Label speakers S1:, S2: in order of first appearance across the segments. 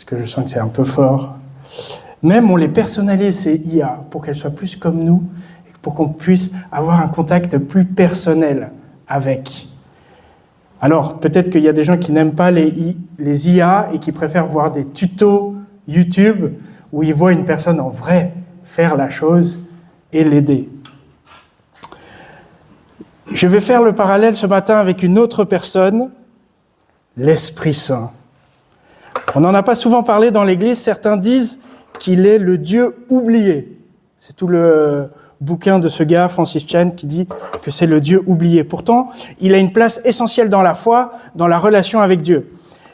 S1: que je sens que c'est un peu fort. Même on les personnalise, ces IA, pour qu'elles soient plus comme nous, et pour qu'on puisse avoir un contact plus personnel avec. Alors, peut-être qu'il y a des gens qui n'aiment pas les IA et qui préfèrent voir des tutos YouTube où ils voient une personne en vrai faire la chose et l'aider. Je vais faire le parallèle ce matin avec une autre personne, l'Esprit Saint. On n'en a pas souvent parlé dans l'Église, certains disent qu'il est le Dieu oublié. C'est tout le bouquin de ce gars, Francis Chan, qui dit que c'est le Dieu oublié. Pourtant, il a une place essentielle dans la foi, dans la relation avec Dieu.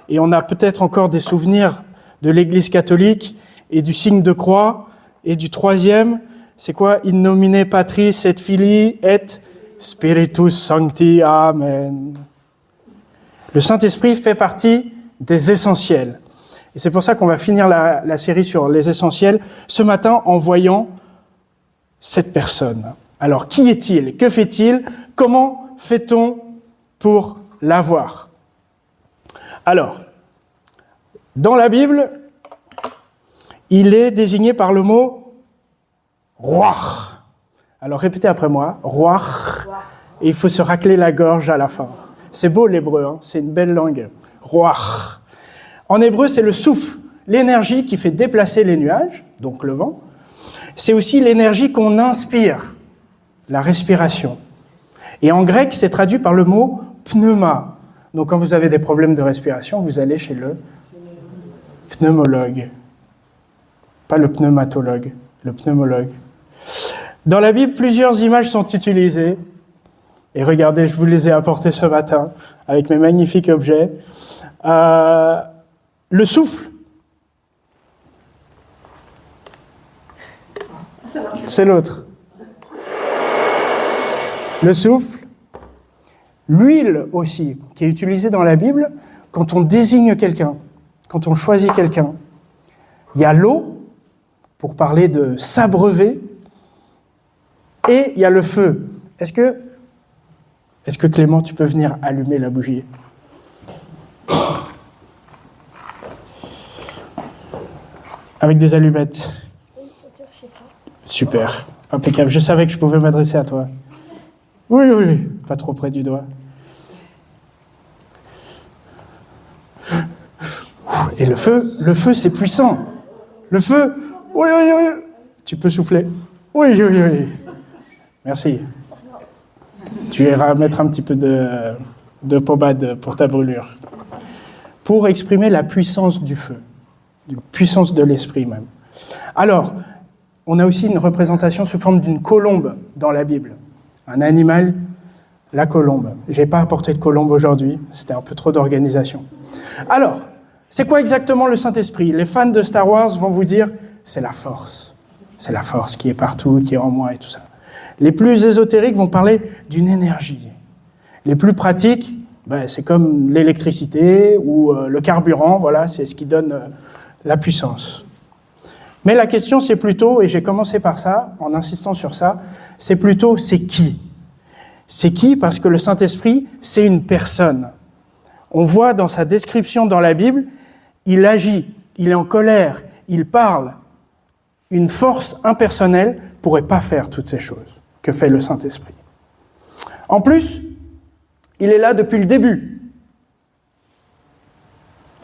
S1: Et on a peut-être encore des souvenirs de l'Église catholique et du signe de croix, et du troisième, c'est quoi? In nomine Patris et Filii et Spiritus Sancti. Amen. Le Saint-Esprit fait partie des essentiels. Et c'est pour ça qu'on va finir la série sur les essentiels ce matin en voyant cette personne. Alors, qui est-il? Que fait-il? Comment fait-on pour l'avoir? Alors, dans la Bible, il est désigné par le mot « roi ». Alors, répétez après moi, « roi ». Et il faut se racler la gorge à la fin. C'est beau l'hébreu, hein, c'est une belle langue. « Roi ». En hébreu, c'est le souffle, l'énergie qui fait déplacer les nuages, donc le vent. C'est aussi l'énergie qu'on inspire, la respiration. Et en grec, c'est traduit par le mot « pneuma ». Donc, quand vous avez des problèmes de respiration, vous allez chez le pneumologue. Pas le pneumatologue, le pneumologue. Dans la Bible, plusieurs images sont utilisées. Et regardez, je vous les ai apportées ce matin avec mes magnifiques objets. Le souffle, c'est l'autre. Le souffle, l'huile aussi, qui est utilisée dans la Bible quand on désigne quelqu'un, quand on choisit quelqu'un. Il y a l'eau, pour parler de s'abreuver, et il y a le feu. Est-ce que Clément, tu peux venir allumer la bougie ? Avec des allumettes. Oui, c'est sûr, je sais pas. Super, impeccable. Je savais que je pouvais m'adresser à toi. Oui, oui, pas trop près du doigt. Et le feu, c'est puissant. Le feu, oui, oui, oui. Tu peux souffler. Oui, oui, oui. Merci. Tu iras mettre un petit peu de pommade pour ta brûlure. Pour exprimer la puissance du feu. La puissance de l'esprit même. Alors, on a aussi une représentation sous forme d'une colombe dans la Bible. Un animal, la colombe. Je n'ai pas apporté de colombe aujourd'hui, c'était un peu trop d'organisation. Alors, c'est quoi exactement le Saint-Esprit? Les fans de Star Wars vont vous dire, c'est la force. C'est la force qui est partout, qui est en moi et tout ça. Les plus ésotériques vont parler d'une énergie. Les plus pratiques, c'est comme l'électricité ou le carburant, voilà, c'est ce qui donne la puissance. Mais la question, c'est plutôt, et j'ai commencé par ça, en insistant sur ça, c'est plutôt, c'est qui? C'est qui? Parce que le Saint-Esprit, c'est une personne. On voit dans sa description dans la Bible, il agit, il est en colère, il parle. Une force impersonnelle ne pourrait pas faire toutes ces choses que fait le Saint-Esprit. En plus, il est là depuis le début.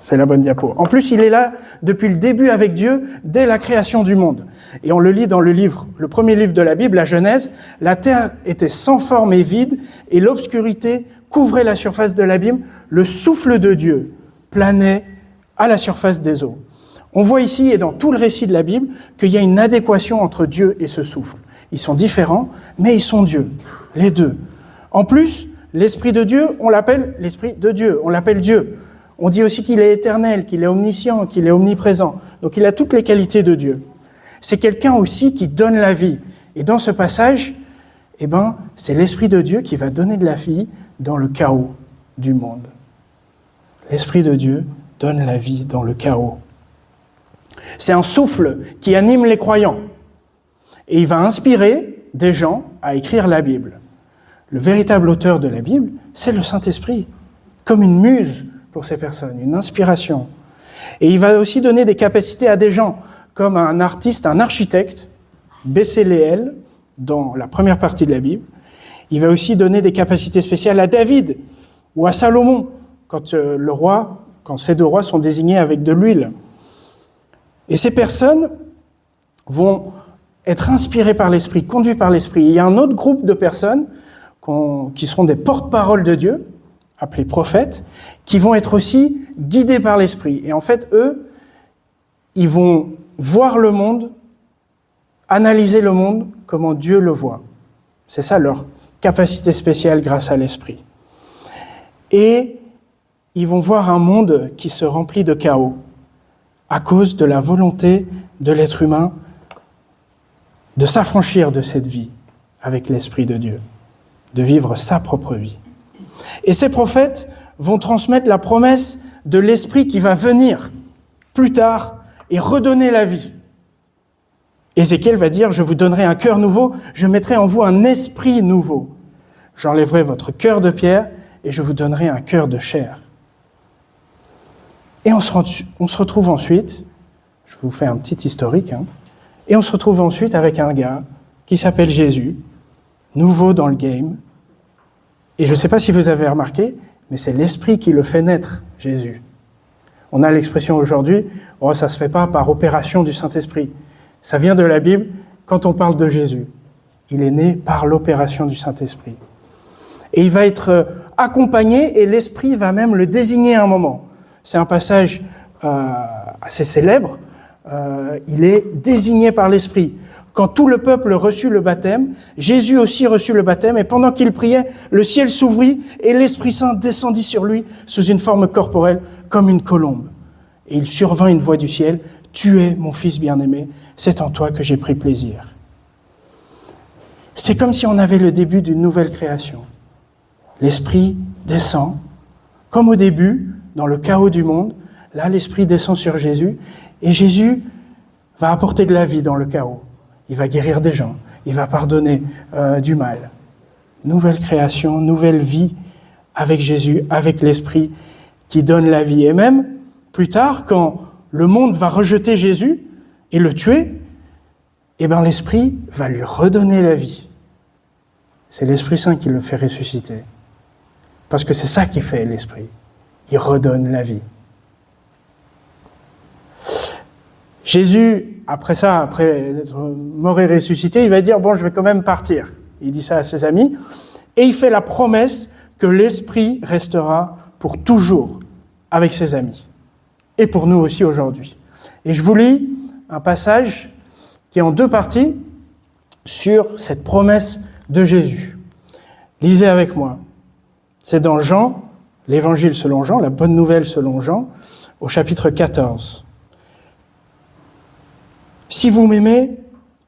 S1: C'est la bonne diapo. En plus, il est là depuis le début avec Dieu, dès la création du monde. Et on le lit dans le premier livre de la Bible, la Genèse, la terre était sans forme et vide, et l'obscurité couvrait la surface de l'abîme. Le souffle de Dieu planait à la surface des eaux. On voit ici, et dans tout le récit de la Bible, qu'il y a une adéquation entre Dieu et ce souffle. Ils sont différents, mais ils sont Dieu, les deux. En plus, l'Esprit de Dieu, on l'appelle l'Esprit de Dieu, on l'appelle Dieu. On dit aussi qu'il est éternel, qu'il est omniscient, qu'il est omniprésent. Donc il a toutes les qualités de Dieu. C'est quelqu'un aussi qui donne la vie. Et dans ce passage, c'est l'Esprit de Dieu qui va donner de la vie dans le chaos du monde. L'Esprit de Dieu donne la vie dans le chaos. C'est un souffle qui anime les croyants. Et il va inspirer des gens à écrire la Bible. Le véritable auteur de la Bible, c'est le Saint-Esprit, comme une muse pour ces personnes, une inspiration. Et il va aussi donner des capacités à des gens, comme un artiste, un architecte, Bécéléel, dans la première partie de la Bible. Il va aussi donner des capacités spéciales à David ou à Salomon, quand ces deux rois sont désignés avec de l'huile. Et ces personnes vont être inspirées par l'Esprit, conduites par l'Esprit. Il y a un autre groupe de personnes qui seront des porte-paroles de Dieu, appelés prophètes, qui vont être aussi guidés par l'Esprit. Et en fait, eux, ils vont voir le monde, analyser le monde comment Dieu le voit. C'est ça leur capacité spéciale grâce à l'Esprit. Et ils vont voir un monde qui se remplit de chaos à cause de la volonté de l'être humain de s'affranchir de cette vie avec l'Esprit de Dieu, de vivre sa propre vie. Et ces prophètes vont transmettre la promesse de l'Esprit qui va venir plus tard et redonner la vie. Ézéchiel va dire « Je vous donnerai un cœur nouveau, je mettrai en vous un esprit nouveau. J'enlèverai votre cœur de pierre et je vous donnerai un cœur de chair. » Et on se retrouve ensuite, je vous fais un petit historique, et on se retrouve ensuite avec un gars qui s'appelle Jésus, nouveau dans le game. Et je ne sais pas si vous avez remarqué, mais c'est l'Esprit qui le fait naître, Jésus. On a l'expression aujourd'hui, ça ne se fait pas par opération du Saint-Esprit. Ça vient de la Bible quand on parle de Jésus. Il est né par l'opération du Saint-Esprit. Et il va être accompagné et l'Esprit va même le désigner à un moment. C'est un passage assez célèbre. Il est désigné par l'Esprit. Quand tout le peuple reçut le baptême, Jésus aussi reçut le baptême, et pendant qu'il priait, le ciel s'ouvrit et l'Esprit Saint descendit sur lui sous une forme corporelle comme une colombe. Et il survint une voix du ciel, « Tu es mon Fils bien-aimé, c'est en toi que j'ai pris plaisir. » C'est comme si on avait le début d'une nouvelle création. L'Esprit descend, comme au début, dans le chaos du monde. Là, l'Esprit descend sur Jésus, et Jésus va apporter de la vie dans le chaos. Il va guérir des gens, il va pardonner du mal. Nouvelle création, nouvelle vie avec Jésus, avec l'Esprit qui donne la vie. Et même, plus tard, quand le monde va rejeter Jésus et le tuer, l'Esprit va lui redonner la vie. C'est l'Esprit Saint qui le fait ressusciter. Parce que c'est ça qui fait l'Esprit. Il redonne la vie. Jésus, après être mort et ressuscité, il va dire « Bon, je vais quand même partir ». Il dit ça à ses amis. Et il fait la promesse que l'Esprit restera pour toujours avec ses amis. Et pour nous aussi aujourd'hui. Et je vous lis un passage qui est en deux parties sur cette promesse de Jésus. Lisez avec moi. C'est dans Jean, l'Évangile selon Jean, la bonne nouvelle selon Jean, au chapitre 14. « Si vous m'aimez,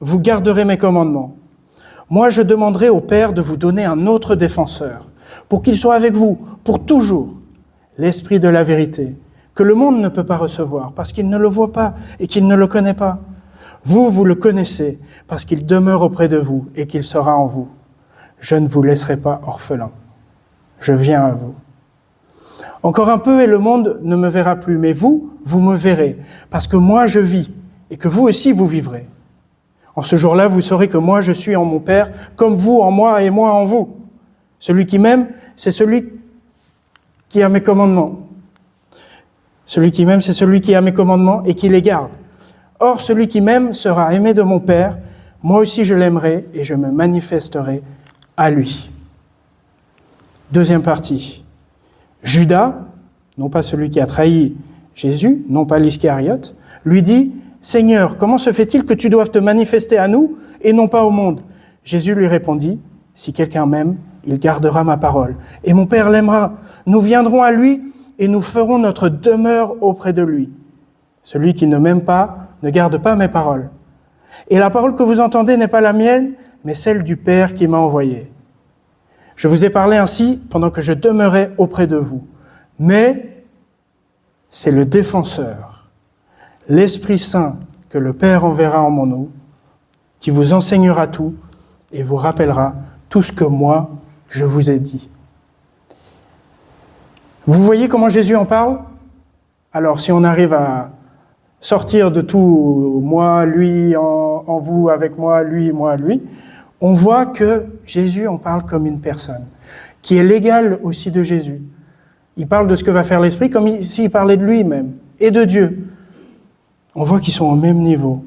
S1: vous garderez mes commandements. Moi, je demanderai au Père de vous donner un autre défenseur, pour qu'il soit avec vous, pour toujours, l'Esprit de la vérité, que le monde ne peut pas recevoir, parce qu'il ne le voit pas et qu'il ne le connaît pas. Vous le connaissez, parce qu'il demeure auprès de vous et qu'il sera en vous. Je ne vous laisserai pas orphelin. Je viens à vous. Encore un peu et le monde ne me verra plus, mais vous me verrez, parce que moi je vis, et que vous aussi vous vivrez. En ce jour-là, vous saurez que moi je suis en mon Père, comme vous en moi et moi en vous. Celui qui m'aime, c'est celui qui a mes commandements. Celui qui m'aime, c'est celui qui a mes commandements et qui les garde. Or, celui qui m'aime sera aimé de mon Père, moi aussi je l'aimerai et je me manifesterai à lui. Deuxième partie. Judas, non pas celui qui a trahi Jésus, non pas l'Iscariote, lui dit « Seigneur, comment se fait-il que tu doives te manifester à nous et non pas au monde ?» Jésus lui répondit « Si quelqu'un m'aime, il gardera ma parole. Et mon Père l'aimera. Nous viendrons à lui et nous ferons notre demeure auprès de lui. Celui qui ne m'aime pas ne garde pas mes paroles. Et la parole que vous entendez n'est pas la mienne, mais celle du Père qui m'a envoyé. Je vous ai parlé ainsi pendant que je demeurais auprès de vous. Mais c'est le défenseur, l'Esprit Saint que le Père enverra en mon nom, qui vous enseignera tout et vous rappellera tout ce que moi, je vous ai dit. » Vous voyez comment Jésus en parle ? Alors si on arrive à sortir de tout moi, lui, en vous, avec moi, lui, on voit que Jésus en parle comme une personne, qui est l'égale aussi de Jésus. Il parle de ce que va faire l'Esprit comme s'il parlait de lui-même et de Dieu. On voit qu'ils sont au même niveau.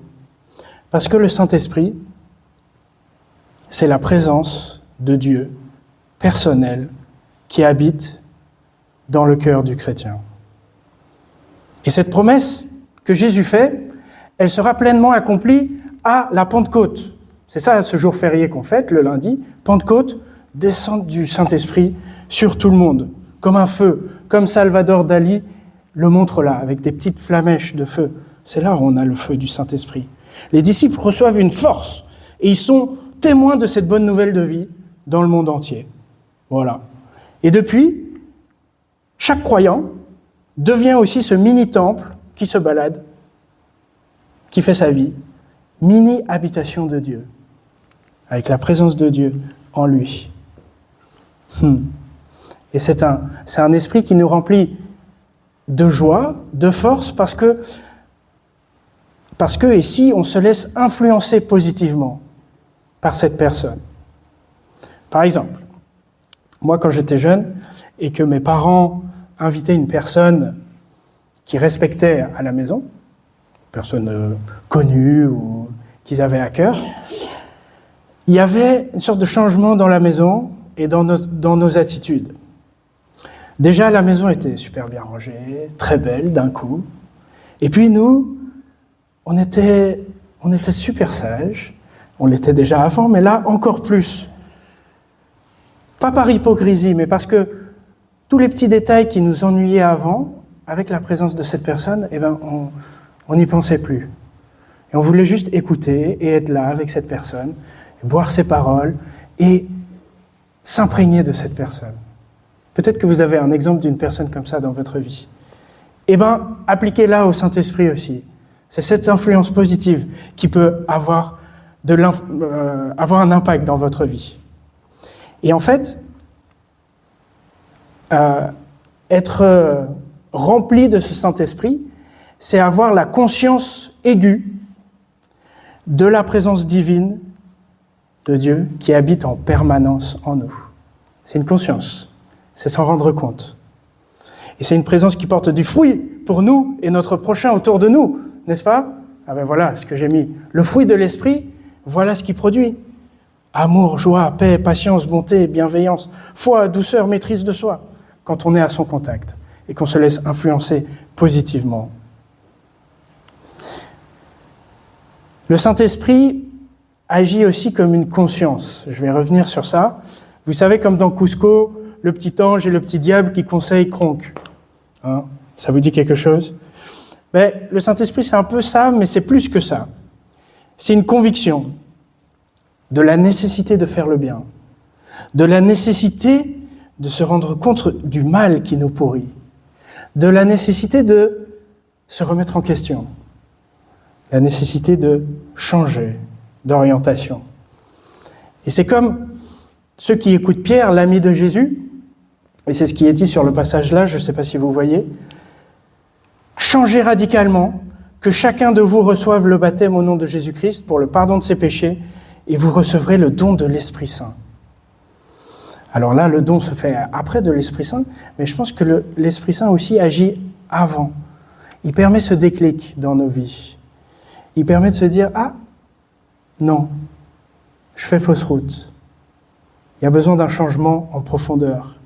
S1: Parce que le Saint-Esprit, c'est la présence de Dieu personnelle qui habite dans le cœur du chrétien. Et cette promesse que Jésus fait, elle sera pleinement accomplie à la Pentecôte. C'est ça, ce jour férié qu'on fête, le lundi. Pentecôte, descente du Saint-Esprit sur tout le monde, comme un feu, comme Salvador Dali le montre là, avec des petites flamèches de feu. C'est là où on a le feu du Saint-Esprit. Les disciples reçoivent une force et ils sont témoins de cette bonne nouvelle de vie dans le monde entier. Voilà. Et depuis, chaque croyant devient aussi ce mini-temple qui se balade, qui fait sa vie, mini-habitation de Dieu, avec la présence de Dieu en lui. Et c'est un esprit qui nous remplit de joie, de force, parce que ici, on se laisse influencer positivement par cette personne. Par exemple, moi, quand j'étais jeune et que mes parents invitaient une personne qui respectaient à la maison, personne connue ou qu'ils avaient à cœur, il y avait une sorte de changement dans la maison et dans nos attitudes. Déjà, la maison était super bien rangée, très belle d'un coup. Et puis nous, on était super sages. On l'était déjà avant, mais là, encore plus. Pas par hypocrisie, mais parce que tous les petits détails qui nous ennuyaient avant, avec la présence de cette personne, on n'y pensait plus. Et on voulait juste écouter et être là avec cette personne, et boire ses paroles et s'imprégner de cette personne. Peut-être que vous avez un exemple d'une personne comme ça dans votre vie. Appliquez-la au Saint-Esprit aussi. C'est cette influence positive qui peut avoir un impact dans votre vie. Et en fait, être rempli de ce Saint-Esprit, c'est avoir la conscience aiguë de la présence divine de Dieu qui habite en permanence en nous. C'est une conscience, c'est s'en rendre compte. Et c'est une présence qui porte du fruit pour nous et notre prochain autour de nous, n'est-ce pas ? Voilà ce que j'ai mis. Le fruit de l'Esprit, voilà ce qu'il produit. Amour, joie, paix, patience, bonté, bienveillance, foi, douceur, maîtrise de soi, quand on est à son contact et qu'on se laisse influencer positivement. Le Saint-Esprit agit aussi comme une conscience. Je vais revenir sur ça. Vous savez, comme dans Cusco, le petit ange et le petit diable qui conseillent Kronk. Ça vous dit quelque chose ? Mais le Saint-Esprit, c'est un peu ça, mais c'est plus que ça. C'est une conviction de la nécessité de faire le bien, de la nécessité de se rendre compte du mal qui nous pourrit, de la nécessité de se remettre en question, la nécessité de changer d'orientation. Et c'est comme ceux qui écoutent Pierre, l'ami de Jésus, et c'est ce qui est dit sur le passage là, je ne sais pas si vous voyez, changez radicalement, que chacun de vous reçoive le baptême au nom de Jésus-Christ pour le pardon de ses péchés, et vous recevrez le don de l'Esprit Saint. Alors là, le don se fait après de l'Esprit Saint, mais je pense que l'Esprit Saint aussi agit avant. Il permet ce déclic dans nos vies. Il permet de se dire « Ah, non, je fais fausse route. Il y a besoin d'un changement en profondeur. »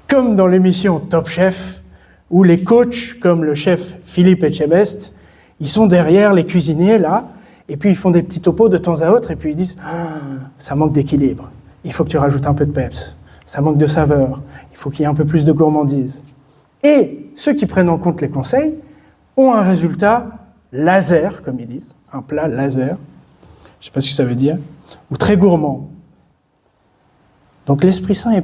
S1: Comme dans l'émission Top Chef, où les coachs, comme le chef Philippe Etchebest, ils sont derrière les cuisiniers, là, et puis ils font des petits topos de temps à autre, et puis ils disent « Ça manque d'équilibre, il faut que tu rajoutes un peu de peps, ça manque de saveur, il faut qu'il y ait un peu plus de gourmandise. » Et ceux qui prennent en compte les conseils ont un résultat laser, comme ils disent, un plat laser, je ne sais pas ce que ça veut dire, ou très gourmand. Donc l'Esprit Saint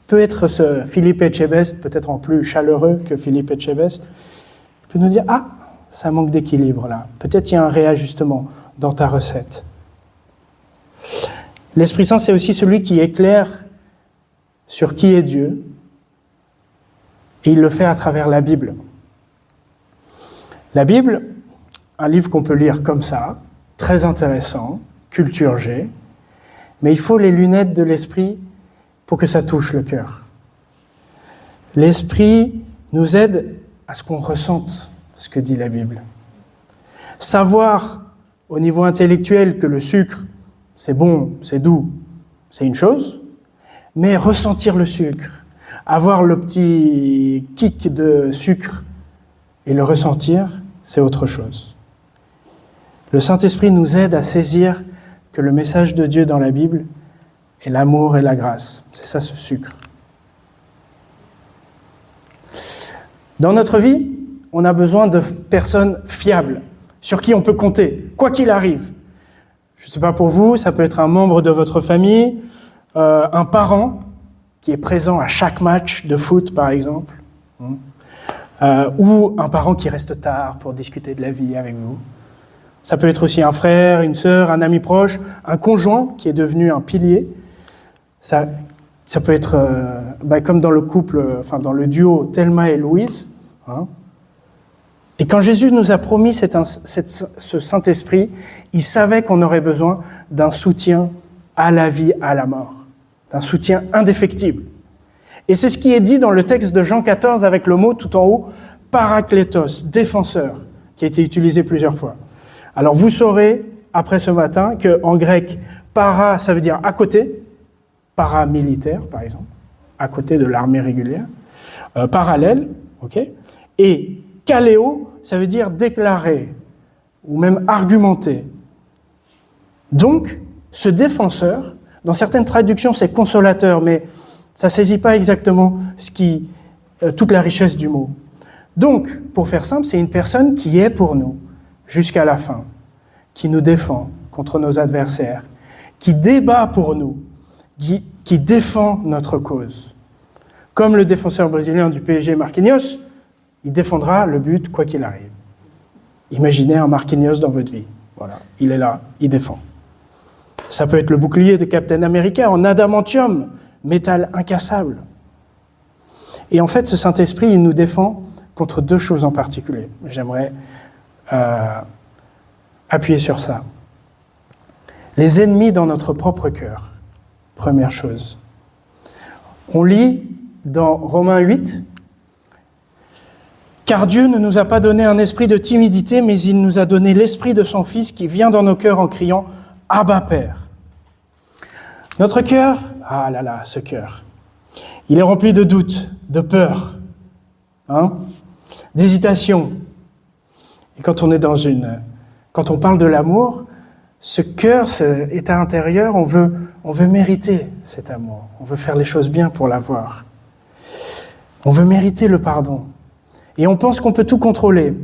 S1: peut être ce Philippe Etchebest, peut-être en plus chaleureux que Philippe Etchebest, il peut nous dire « Ah, ça manque d'équilibre là, peut-être il y a un réajustement dans ta recette. » L'Esprit Saint, c'est aussi celui qui éclaire sur qui est Dieu Et il le fait à travers la Bible. La Bible, un livre qu'on peut lire comme ça, très intéressant, culture G, mais il faut les lunettes de l'esprit pour que ça touche le cœur. L'esprit nous aide à ce qu'on ressente ce que dit la Bible. Savoir au niveau intellectuel que le sucre, c'est bon, c'est doux, c'est une chose, mais ressentir le sucre, avoir le petit kick de sucre et le ressentir, c'est autre chose. Le Saint-Esprit nous aide à saisir que le message de Dieu dans la Bible est l'amour et la grâce. C'est ça, ce sucre. Dans notre vie, on a besoin de personnes fiables, sur qui on peut compter, quoi qu'il arrive. Je ne sais pas pour vous, ça peut être un membre de votre famille, un parent qui est présent à chaque match de foot, par exemple, ou un parent qui reste tard pour discuter de la vie avec vous. Ça peut être aussi un frère, une sœur, un ami proche, un conjoint qui est devenu un pilier. Ça peut être comme dans le couple, dans le duo Thelma et Louise. Et quand Jésus nous a promis ce Saint-Esprit, il savait qu'on aurait besoin d'un soutien à la vie, à la mort, d'un soutien indéfectible. Et c'est ce qui est dit dans le texte de Jean 14 avec le mot tout en haut, paraklétos, défenseur, qui a été utilisé plusieurs fois. Alors vous saurez, après ce matin, qu'en grec, para, ça veut dire à côté, paramilitaire par exemple, à côté de l'armée régulière, parallèle, ok, et kaléo, ça veut dire déclarer, ou même argumenter. Donc, ce défenseur, dans certaines traductions c'est consolateur, mais ça ne saisit pas exactement toute la richesse du mot. Donc, pour faire simple, c'est une personne qui est pour nous jusqu'à la fin, qui nous défend contre nos adversaires, qui débat pour nous, qui défend notre cause. Comme le défenseur brésilien du PSG, Marquinhos, il défendra le but quoi qu'il arrive. Imaginez un Marquinhos dans votre vie. Voilà, il est là, il défend. Ça peut être le bouclier de Captain America en adamantium, métal incassable. Et en fait, ce Saint-Esprit, il nous défend contre deux choses en particulier. J'aimerais appuyer sur ça. Les ennemis dans notre propre cœur, première chose. On lit dans Romains 8, « Car Dieu ne nous a pas donné un esprit de timidité, mais il nous a donné l'esprit de son Fils qui vient dans nos cœurs en criant « Abba, Père ». Notre cœur, ah là là, ce cœur, il est rempli de doutes, de peur, d'hésitation. Et quand on parle de l'amour, ce cœur, cet état intérieur, on veut mériter cet amour. On veut faire les choses bien pour l'avoir. On veut mériter le pardon. Et on pense qu'on peut tout contrôler.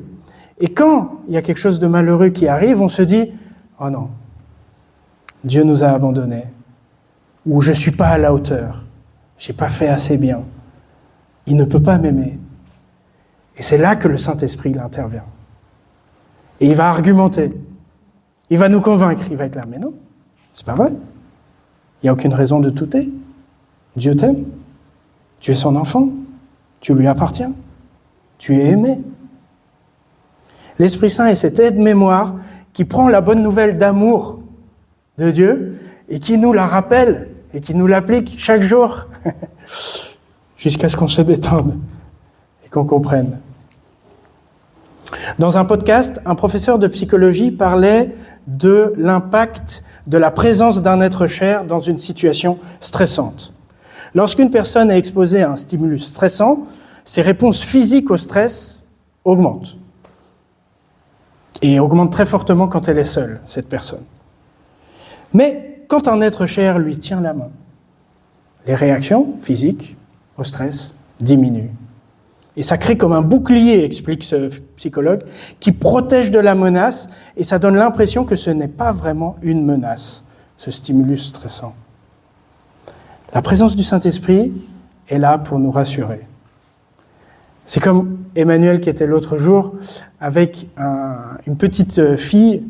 S1: Et quand il y a quelque chose de malheureux qui arrive, on se dit « Oh non, Dieu nous a abandonnés. » Ou « Je ne suis pas à la hauteur. Je n'ai pas fait assez bien. Il ne peut pas m'aimer. » Et c'est là que le Saint-Esprit il intervient. Et il va argumenter. Il va nous convaincre. Il va être là. Mais non, c'est pas vrai. Il n'y a aucune raison de douter. Dieu t'aime. Tu es son enfant. Tu lui appartiens. Tu es aimé. L'Esprit Saint est cette aide-mémoire qui prend la bonne nouvelle d'amour de Dieu et qui nous la rappelle et qui nous l'applique chaque jour jusqu'à ce qu'on se détende et qu'on comprenne. Dans un podcast, un professeur de psychologie parlait de l'impact de la présence d'un être cher dans une situation stressante. Lorsqu'une personne est exposée à un stimulus stressant, ses réponses physiques au stress augmentent. Et augmentent très fortement quand elle est seule, cette personne. Mais quand un être cher lui tient la main, les réactions physiques au stress diminuent. Et ça crée comme un bouclier, explique ce psychologue, qui protège de la menace, et ça donne l'impression que ce n'est pas vraiment une menace, ce stimulus stressant. La présence du Saint-Esprit est là pour nous rassurer. C'est comme Emmanuel qui était l'autre jour avec une petite fille,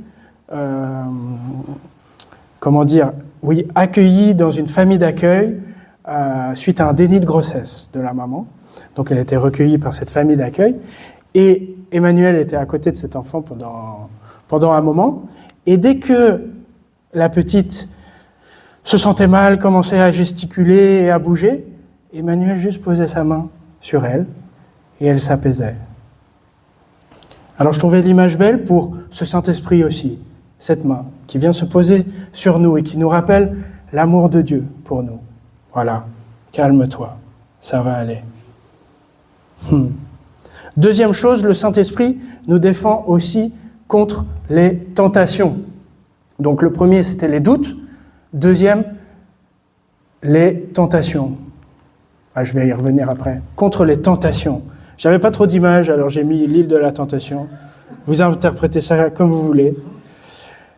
S1: accueillie dans une famille d'accueil suite à un déni de grossesse de la maman. Donc elle était recueillie par cette famille d'accueil. Et Emmanuel était à côté de cet enfant pendant un moment. Et dès que la petite se sentait mal, commençait à gesticuler et à bouger, Emmanuel juste posait sa main sur elle et elle s'apaisait. Alors je trouvais l'image belle pour ce Saint-Esprit aussi, cette main qui vient se poser sur nous et qui nous rappelle l'amour de Dieu pour nous. Voilà, calme-toi, ça va aller. Deuxième chose, le Saint-Esprit nous défend aussi contre les tentations. Donc le premier, c'était les doutes. Deuxième, les tentations. Je vais y revenir après. Contre les tentations. J'avais pas trop d'images, alors j'ai mis l'île de la tentation. Vous interprétez ça comme vous voulez.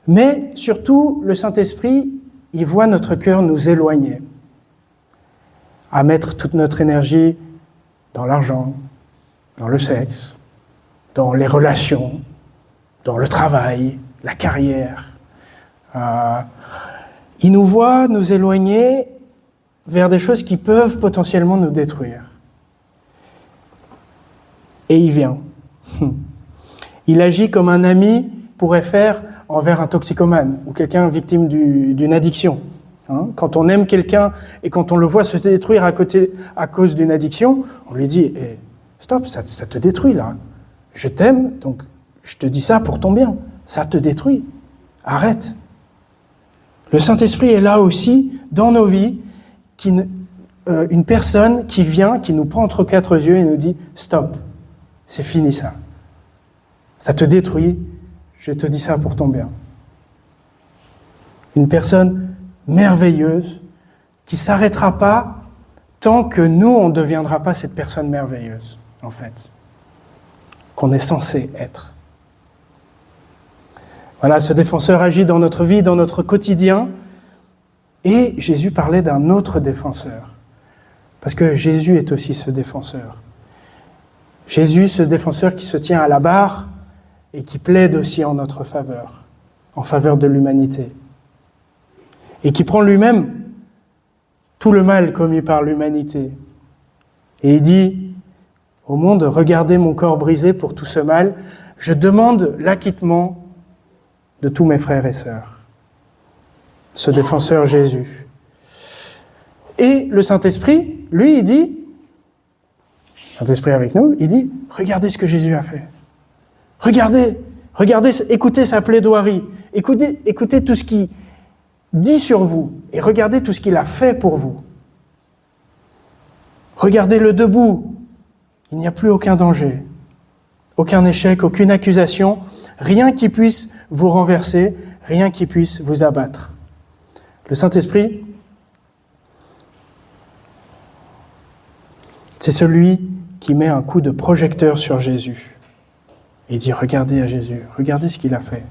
S1: Mais surtout, le Saint-Esprit, il voit notre cœur nous éloigner, à mettre toute notre énergie dans l'argent, dans le sexe, dans les relations, dans le travail, la carrière. Il nous voit nous éloigner vers des choses qui peuvent potentiellement nous détruire. Et il vient. Il agit comme un ami pourrait faire envers un toxicomane ou quelqu'un victime d'une addiction. Quand on aime quelqu'un et quand on le voit se détruire à cause d'une addiction, on lui dit stop, ça te détruit là. Je t'aime, donc je te dis ça pour ton bien. Ça te détruit. Arrête. Le Saint-Esprit est là aussi, dans nos vies, une personne qui vient, qui nous prend entre quatre yeux et nous dit « Stop, c'est fini ça. Ça te détruit, je te dis ça pour ton bien. » Une personne merveilleuse qui ne s'arrêtera pas tant que nous, on ne deviendra pas cette personne merveilleuse, en fait, qu'on est censé être. Voilà, ce défenseur agit dans notre vie, dans notre quotidien. Et Jésus parlait d'un autre défenseur. Parce que Jésus est aussi ce défenseur. Jésus, ce défenseur qui se tient à la barre et qui plaide aussi en notre faveur, en faveur de l'humanité. Et qui prend lui-même tout le mal commis par l'humanité. Et il dit au monde, regardez mon corps brisé pour tout ce mal, je demande l'acquittement de tous mes frères et sœurs. Ce défenseur Jésus. Et le Saint-Esprit, lui, il dit, Saint-Esprit avec nous, il dit, regardez ce que Jésus a fait. Regardez, écoutez sa plaidoirie, écoutez tout ce qu'il dit sur vous, et regardez tout ce qu'il a fait pour vous. Regardez-le debout, il n'y a plus aucun danger, aucun échec, aucune accusation, rien qui puisse vous renverser, rien qui puisse vous abattre. Le Saint-Esprit, c'est celui qui met un coup de projecteur sur Jésus. Et il dit, regardez à Jésus, regardez ce qu'il a fait.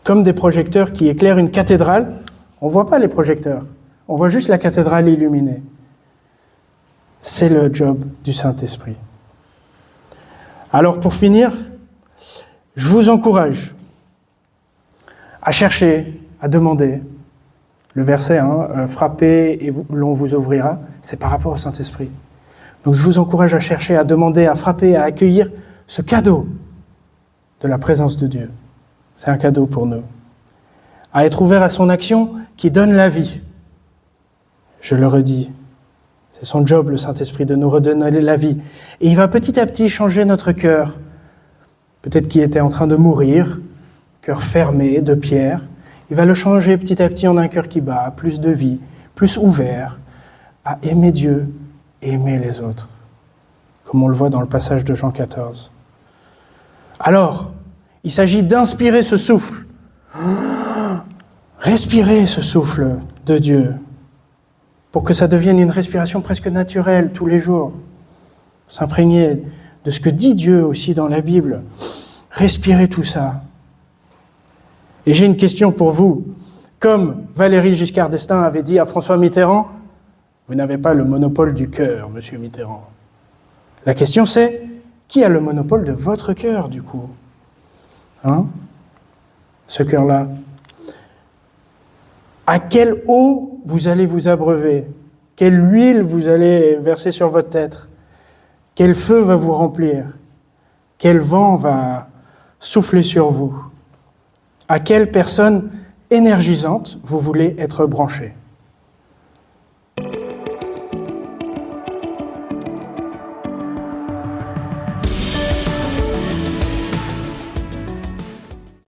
S1: Comme des projecteurs qui éclairent une cathédrale, on ne voit pas les projecteurs, on voit juste la cathédrale illuminée. C'est le job du Saint-Esprit. Alors pour finir, je vous encourage à chercher, à demander. Le verset, frappez et l'on vous ouvrira, c'est par rapport au Saint-Esprit. Donc je vous encourage à chercher, à demander, à frapper, à accueillir ce cadeau de la présence de Dieu. C'est un cadeau pour nous. À être ouvert à son action qui donne la vie. Je le redis, c'est son job, le Saint-Esprit, de nous redonner la vie. Et il va petit à petit changer notre cœur. Peut-être qu'il était en train de mourir, cœur fermé, de pierre. Il va le changer petit à petit en un cœur qui bat, plus de vie, plus ouvert, à aimer Dieu et aimer les autres, comme on le voit dans le passage de Jean 14. Alors, il s'agit d'inspirer ce souffle, respirer ce souffle de Dieu, pour que ça devienne une respiration presque naturelle tous les jours, s'imprégner de ce que dit Dieu aussi dans la Bible, respirer tout ça. Et j'ai une question pour vous. Comme Valéry Giscard d'Estaing avait dit à François Mitterrand, vous n'avez pas le monopole du cœur, monsieur Mitterrand. La question c'est, qui a le monopole de votre cœur, du coup ? Ce cœur-là. À quelle eau vous allez vous abreuver ? Quelle huile vous allez verser sur votre tête? Quel feu va vous remplir? Quel vent va souffler sur vous? À quelle personne énergisante vous voulez être branché?